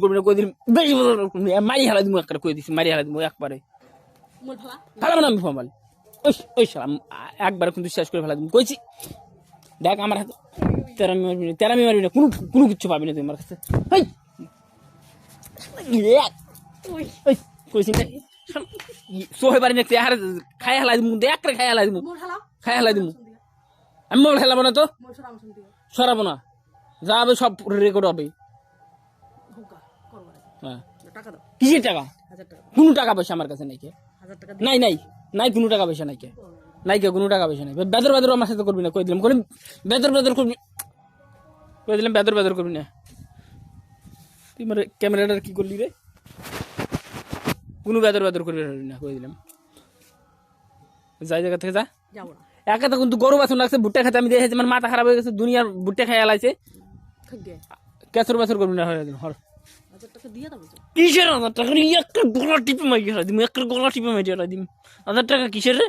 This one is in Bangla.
করবি না কই দিন বেশি মারি হেলা দিমু একটা কই দিছি মারি হেলা দিমু একবারে ফেলাম না আমি ফমাল ওই ওই সালাম একবার কিন্তু শেষ করে ফেলা দিমু কইছি দেখ আমার হাতে তেরামি মারবি না কোনো কোনো কিচ্ছু পাবি না তুই আমার কাছে কইছি না সোহে পারি না খাই হেলা দিমু দেখ খাই হেলা দিমু খাই হেলা দিমু আমি মোবাইল খেলাবো না তো সরাবো না যাবে সব রেকর্ড হবে হ্যাঁ কিসের টাকা কোনো টাকা পয়সা আমার কাছে নাই কে নাই নাই নাই কোনো টাকা পয়সা নাই কে নাই কে কোনো টাকা পয়সা নাই বেদর বেদর আমার সাথে করবি না কই দিলাম বেদর বেদর করবি কই দিলাম বেদর বেদর করবি না তুই আমার ক্যামেরাটার কি করলি রে কোনো বেদর বেদর করবি না কই দিলাম যাই জায়গা থেকে যা যাবো না একা তো কিন্তু গরু বাছুর লাগছে ভুট্টা খেতে আমি দেখেছি আমার মাথা খারাপ হয়ে গেছে দুনিয়ার ভুট্টা খাই আলাইছে কেসর বেসর করবি না হয়ে হর কিসের 1000 টাকা একটা গলা টিপে মারি দিম একটা গলা টিপে মারি দিম 1000 টাকা কিসের রে